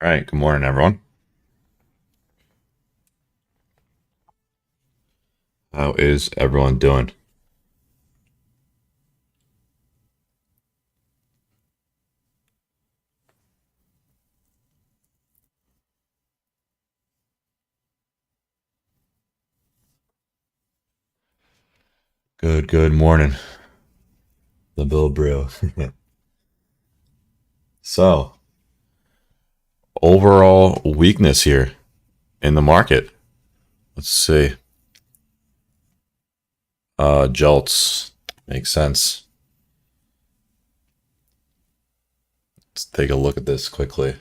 All right, good morning, everyone. How is everyone doing? Good morning, the BullBrew. So, overall weakness here in the market. Let's see. Jolts makes sense. Let's take a look at this quickly.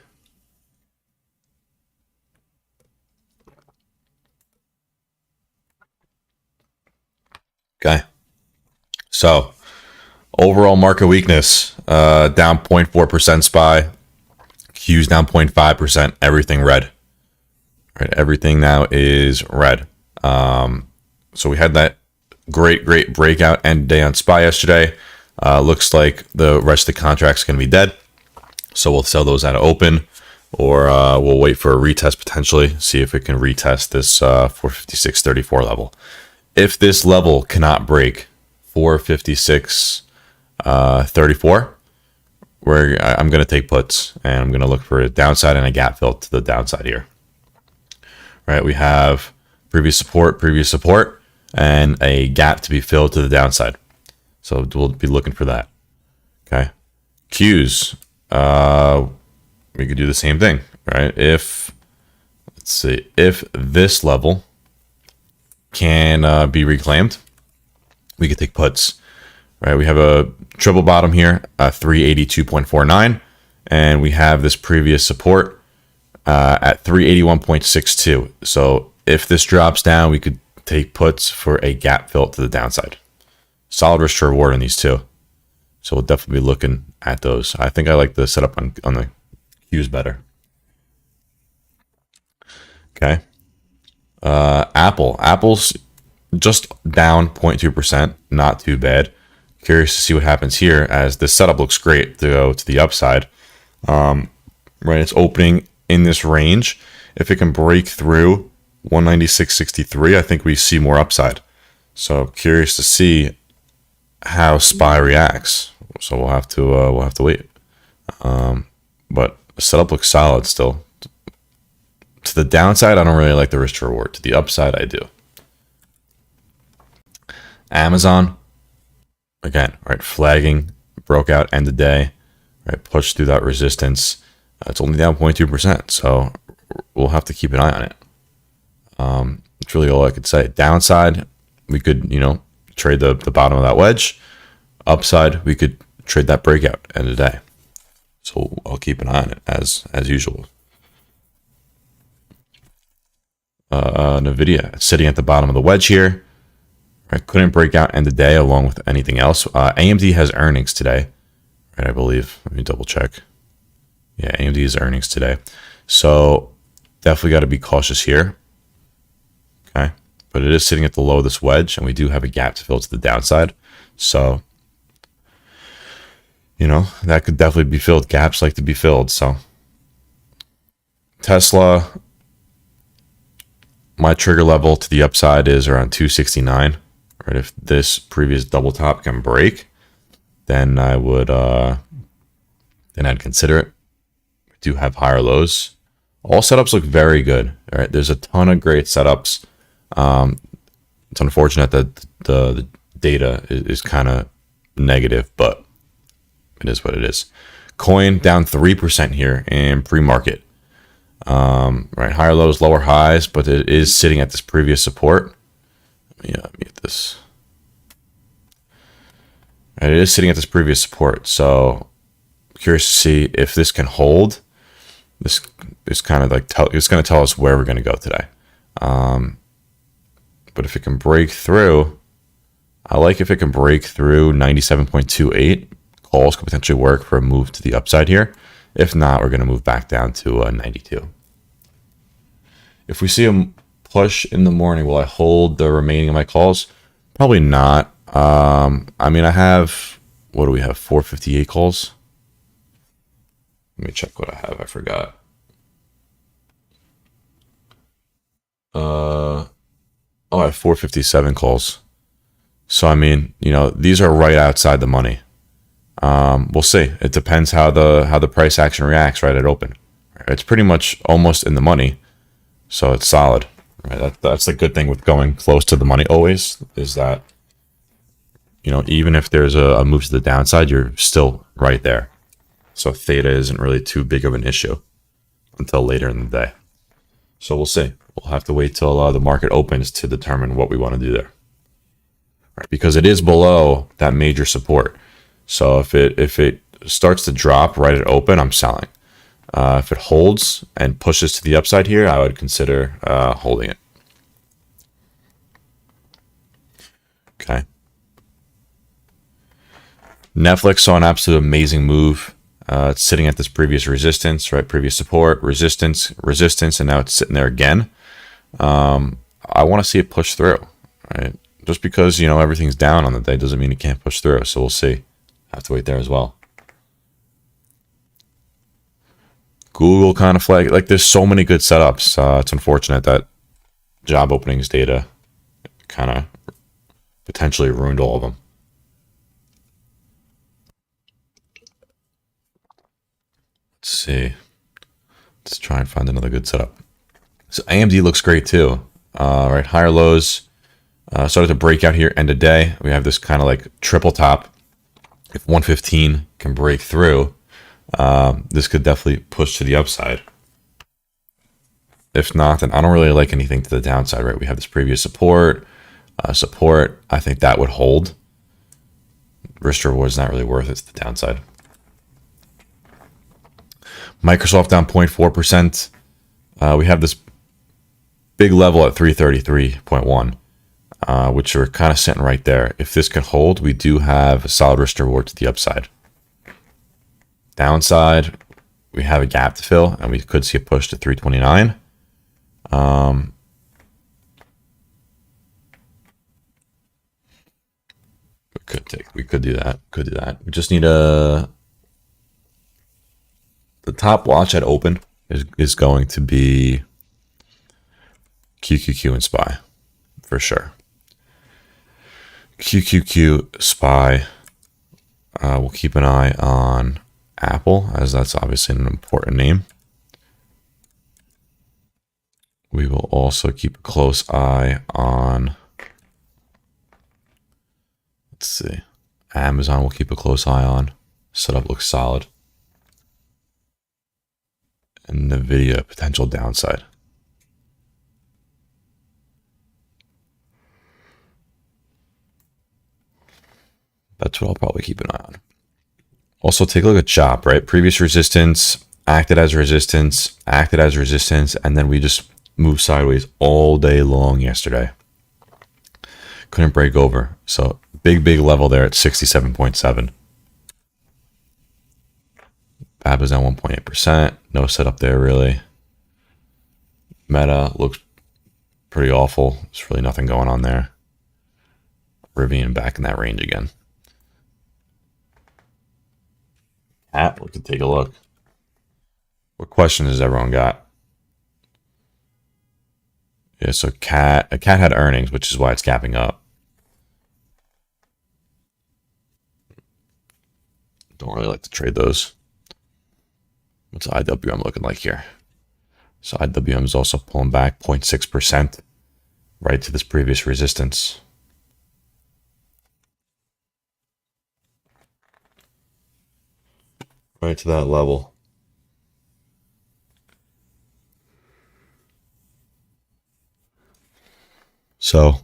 Okay. So, overall market weakness, down 0.4% SPY. Q's down 0.5%. Everything red. Right, everything now is red. So we had that great breakout end day on SPY yesterday. Looks like the rest of the contract's going to be dead. So we'll sell those at open, or we'll wait for a retest potentially, see if it can retest this 456.34 level. If this level cannot break 456.34, I'm going to take puts, and I'm going to look for a downside and a gap fill to the downside here. Right, we have previous support, and a gap to be filled to the downside. So we'll be looking for that. Okay. Qs, we could do the same thing, right? Let's see, if this level can be reclaimed, we could take puts, right? We have a triple bottom here, 382.49, and we have this previous support at 381.62. So if this drops down, we could take puts for a gap fill to the downside. Solid risk to reward on these two. So we'll definitely be looking at those. I think I like the setup on the Qs better. Okay. Apple's just down 0.2%. Not too bad. Curious to see what happens here, as this setup looks great to go to the upside. Right, it's opening in this range. If it can break through 196.63, I think we see more upside. So curious to see how SPY reacts. So we'll have to wait. But the setup looks solid still. To the downside, I don't really like the risk to reward. To the upside, I do. Amazon, again, right, flagging, broke out end of day, right, pushed through that resistance. It's only down 0.2%, so we'll have to keep an eye on it. That's really all I could say. Downside, we could, trade the bottom of that wedge. Upside, we could trade that breakout end of day. So I'll keep an eye on it as usual. Nvidia sitting at the bottom of the wedge here. Right, couldn't break out end of day along with anything else. AMD has earnings today, right? I believe. Let me double check. Yeah, AMD's earnings today. So definitely got to be cautious here. Okay. But it is sitting at the low of this wedge, and we do have a gap to fill to the downside. So, that could definitely be filled. Gaps like to be filled. So Tesla, my trigger level to the upside is around 269. Right. If this previous double top can break, then I'd consider it. Do have higher lows. All setups look very good. All right, there's a ton of great setups. It's unfortunate that the data is kind of negative, but it is what it is. Coin down 3% here in pre-market. Right, higher lows, lower highs, but it is sitting at this previous support. Let me get this. Right, it is sitting at this previous support, so curious to see if this can hold. This is kind of like it's going to tell us where we're going to go today. But if it can break through, I like if it can break through 97.28. Calls could potentially work for a move to the upside here. If not, we're going to move back down to 92. If we see a push in the morning, will I hold the remaining of my calls? Probably not. I mean, I have, what do we have? 458 calls. Let me check what I have. I forgot. Oh, I have 457 calls. So I mean, these are right outside the money. We'll see. It depends how the price action reacts right at open. It's pretty much almost in the money, so it's solid. Right. That's the good thing with going close to the money always, is that even if there's a move to the downside, you're still right there. So theta isn't really too big of an issue until later in the day. So we'll see. We'll have to wait till the market opens to determine what we want to do there. Right, because it is below that major support. So if it starts to drop right at open, I'm selling. If it holds and pushes to the upside here, I would consider holding it. Okay. Netflix saw an absolute amazing move. It's sitting at this previous resistance, right? Previous support, resistance, resistance, and now it's sitting there again. I want to see it push through, right? Just because, everything's down on the day doesn't mean it can't push through. So we'll see. Have to wait there as well. Google kind of flag. Like, there's so many good setups. It's unfortunate that job openings data kind of potentially ruined all of them. Let's see. Let's try and find another good setup. So AMD looks great too. Right, higher lows. Started to break out here end of day. We have this kind of like triple top. If 115 can break through, this could definitely push to the upside. If not, then I don't really like anything to the downside, right? We have this previous support. Support, I think that would hold. Risk reward is not really worth it to the downside. Microsoft down 0.4%. We have this big level at 333.1, which are kind of sitting right there. If this can hold, we do have a solid risk reward to the upside. Downside, we have a gap to fill, and we could see a push to 329. We could do that. We just need the top watch at open is going to be QQQ and SPY for sure. QQQ, SPY. We'll keep an eye on Apple, as that's obviously an important name. We will also keep a close eye on, let's see, Amazon we'll keep a close eye on. Setup looks solid. And NVIDIA, potential downside. That's what I'll probably keep an eye on. Also, take a look at CHOP, right? Previous resistance, acted as resistance, and then we just moved sideways all day long yesterday. Couldn't break over. So, big level there at 67.7. BAB is down 1.8%. No setup there, really. Meta looks pretty awful. There's really nothing going on there. Rivian back in that range again. Cat, we can take a look. What questions has everyone got? Yeah, so Cat had earnings, which is why it's gapping up. Don't really like to trade those. What's IWM looking like here? So IWM is also pulling back 0.6% right to this previous resistance. Right to that level. So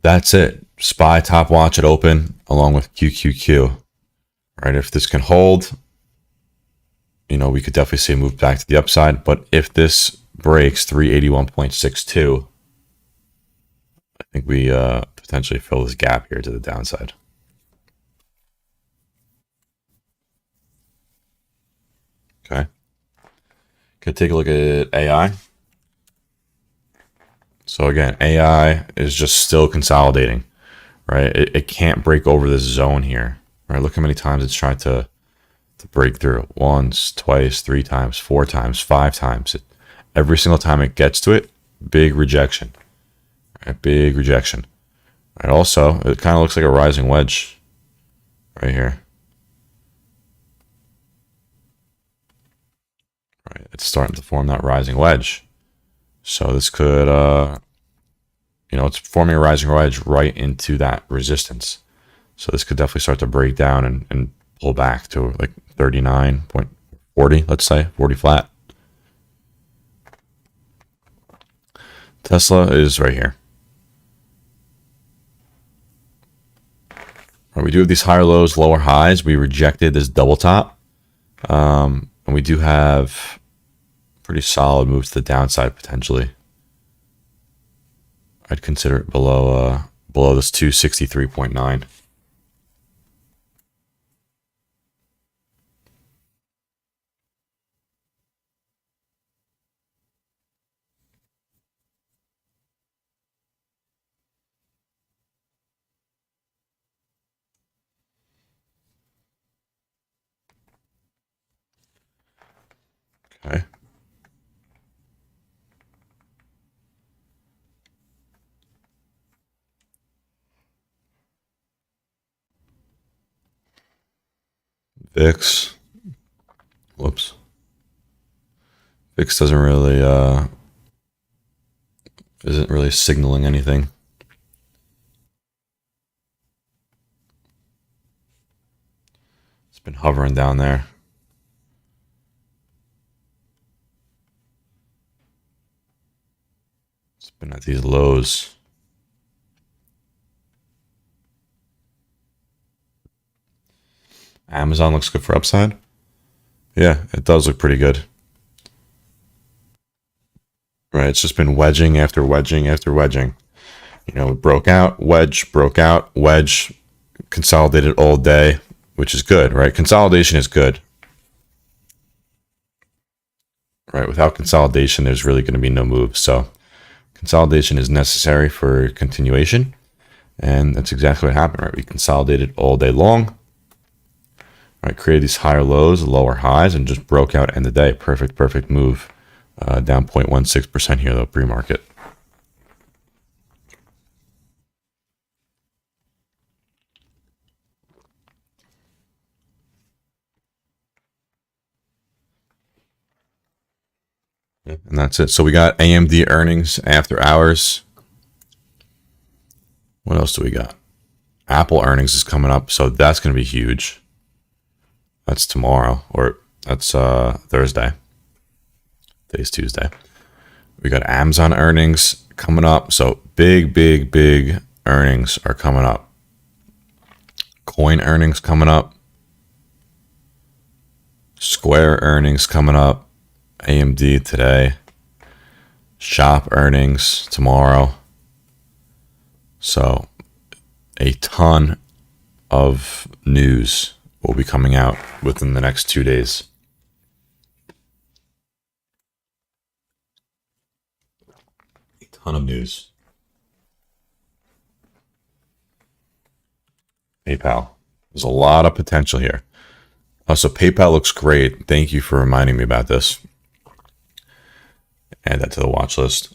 that's it. SPY top watch at open along with QQQ. Right, if this can hold, we could definitely see a move back to the upside. But if this breaks 381.62, I think we potentially fill this gap here to the downside. Okay. Could take a look at AI. So again, AI is just still consolidating, right? It can't break over this zone here, right? Look how many times it's tried to break through. Once, twice, 3 times, 4 times, 5 times. every single time it gets to it, big rejection. Right, big rejection. Right, also, it kind of looks like a rising wedge right here. Right, it's starting to form that rising wedge. So this could, it's forming a rising wedge right into that resistance. So this could definitely start to break down and pull back to like 39.40, let's say, 40 flat. Tesla is right here. Right, we do have these higher lows, lower highs. We rejected this double top. And we do have pretty solid moves to the downside potentially. I'd consider it below this 263.9. Okay. VIX. Whoops. VIX doesn't really isn't really signaling anything. It's been hovering down there. It's been at these lows. Amazon looks good for upside. Yeah, it does look pretty good. Right, it's just been wedging after wedging after wedging. It broke out, wedge, consolidated all day, which is good, right? Consolidation is good. Right, without consolidation, there's really going to be no move. So consolidation is necessary for continuation. And that's exactly what happened, right? We consolidated all day long. Right, created these higher lows, lower highs, and just broke out end of the day. Perfect move. Down 0.16% here, though, pre-market. And that's it. So we got AMD earnings after hours. What else do we got? Apple earnings is coming up, so that's going to be huge. That's tomorrow, or that's Thursday. Today's Tuesday. We got Amazon earnings coming up, so big earnings are coming up. Coin earnings coming up. Square earnings coming up. AMD today. Shop earnings tomorrow. So a ton of news will be coming out within the next 2 days. A ton of news. PayPal. There's a lot of potential here. So PayPal looks great. Thank you for reminding me about this. Add that to the watch list.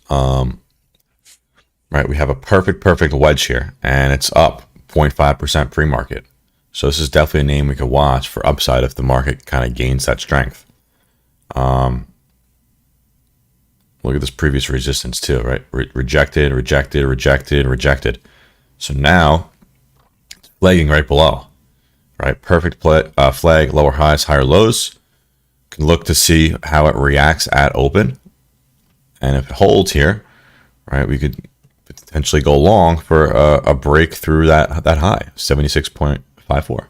Right, we have a perfect wedge here, and it's up 0.5% pre-market. So this is definitely a name we could watch for upside if the market kind of gains that strength. Look at this previous resistance too, right? Rejected. So now it's flagging right below, right? Perfect flag, lower highs, higher lows. Can look to see how it reacts at open. And if it holds here, right, we could potentially go long for a break through that high, 76.54. All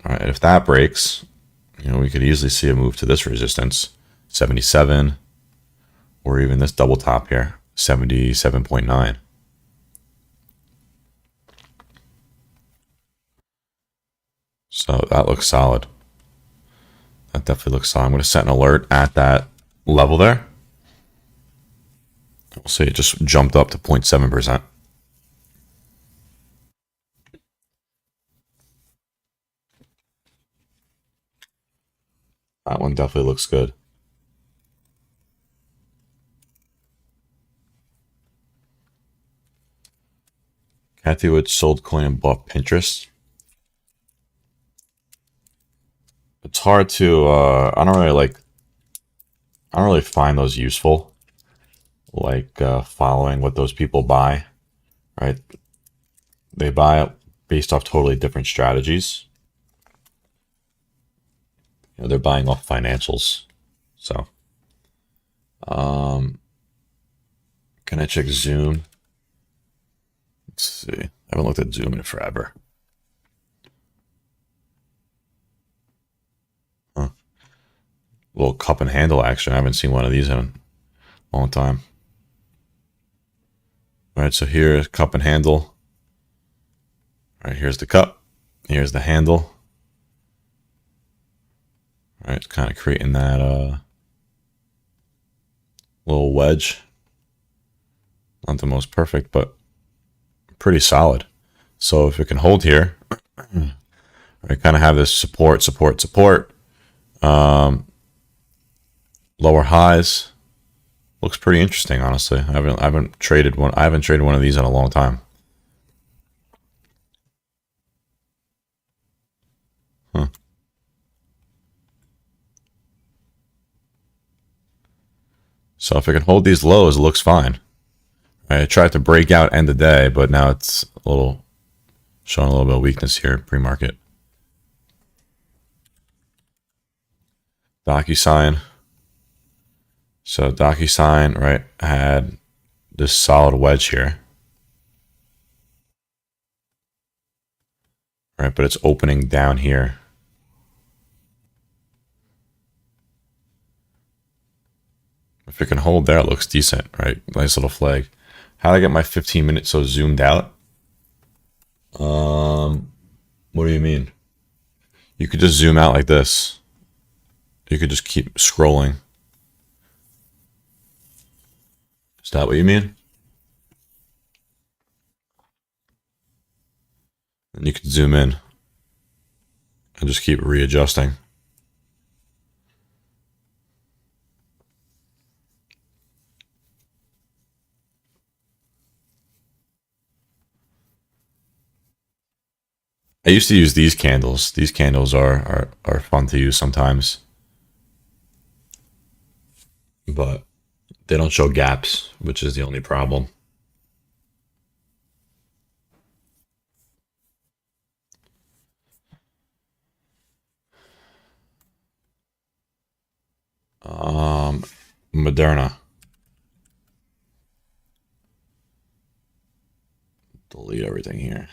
right, if that breaks, we could easily see a move to this resistance, 77, or even this double top here, 77.9. So that looks solid. That definitely looks solid. I'm going to set an alert at that level there. We'll see, it just jumped up to 0.7%. That one definitely looks good. Kathy Wood sold coin and bought Pinterest. It's hard to, I don't really find those useful. Like following what those people buy, right? They buy it based off totally different strategies. You know, they're buying off financials. So, can I check Zoom? Let's see. I haven't looked at Zoom in forever. Huh. Little cup and handle action. I haven't seen one of these in a long time. All right, so here's cup and handle. All right, here's the cup. Here's the handle. All right, it's kind of creating that little wedge. Not the most perfect, but pretty solid. So if it can hold here, I kind of have this support. Lower highs. Looks pretty interesting, honestly. I haven't traded one of these in a long time. Huh. So if it can hold these lows, it looks fine. I tried to break out end of day, but now it's showing a little bit of weakness here pre-market. DocuSign. So DocuSign, right, had this solid wedge here. Right, but it's opening down here. If it can hold there, it looks decent, right? Nice little flag. How do I get my 15 minutes so zoomed out? What do you mean? You could just zoom out like this. You could just keep scrolling. Is that what you mean? And you could zoom in and just keep readjusting. I used to use these candles. These candles are fun to use sometimes. But they don't show gaps, which is the only problem. Moderna. Delete everything here.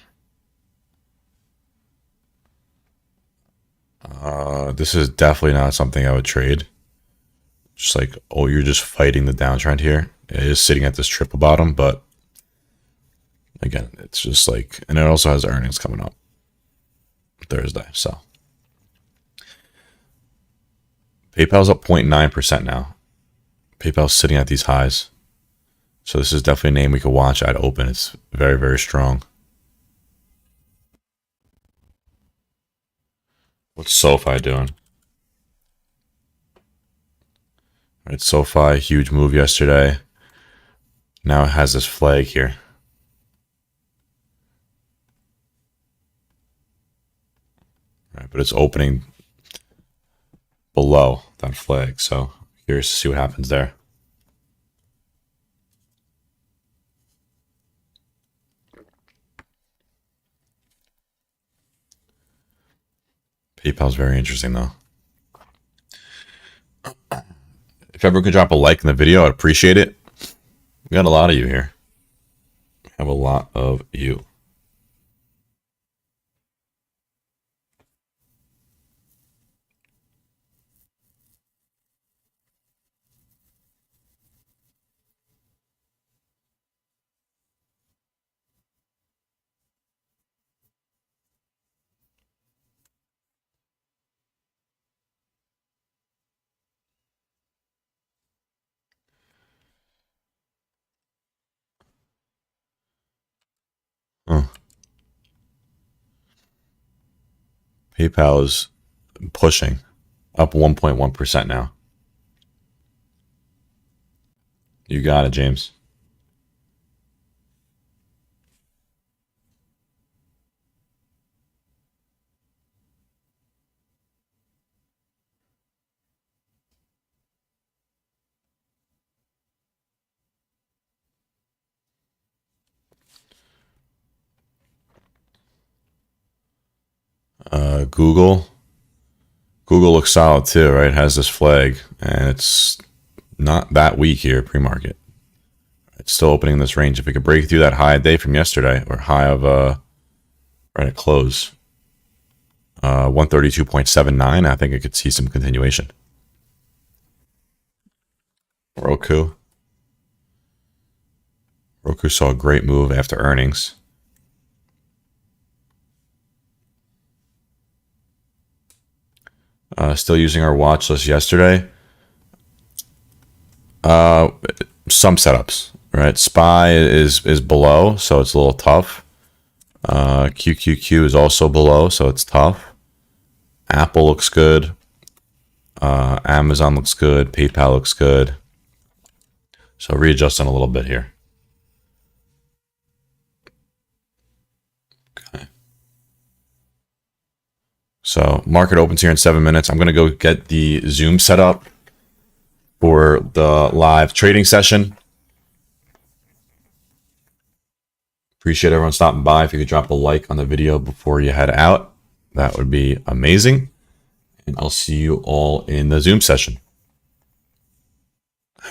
This is definitely not something I would trade. Just like, oh, you're just fighting the downtrend here. It is sitting at this triple bottom, but again, it's just like, and it also has earnings coming up Thursday. So PayPal's up 0.9% now. PayPal's sitting at these highs. So this is definitely a name we could watch at open. It's very, very strong. What's SoFi doing? All right, SoFi, huge move yesterday. Now it has this flag here. All right, but it's opening below that flag. So curious to see what happens there. PayPal's very interesting though. If everyone could drop a like in the video, I'd appreciate it. We got a lot of you here. We have a lot of you. Huh. PayPal is pushing up 1.1% now. You got it, James. Google. Google looks solid too, right? It has this flag, and it's not that weak here pre-market. It's still opening in this range. If we could break through that high day from yesterday, or high of right at close, 132.79, I think I could see some continuation. Roku saw a great move after earnings. Still using our watch list yesterday. Some setups, right? SPY is below, so it's a little tough. QQQ is also below, so it's tough. Apple looks good. Amazon looks good. PayPal looks good. So readjusting a little bit here. Okay. So market opens here in 7 minutes. I'm going to go get the Zoom set up for the live trading session. Appreciate everyone stopping by. If you could drop a like on the video before you head out, that would be amazing. And I'll see you all in the Zoom session.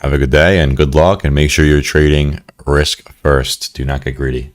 Have a good day and good luck, and make sure you're trading risk first. Do not get greedy.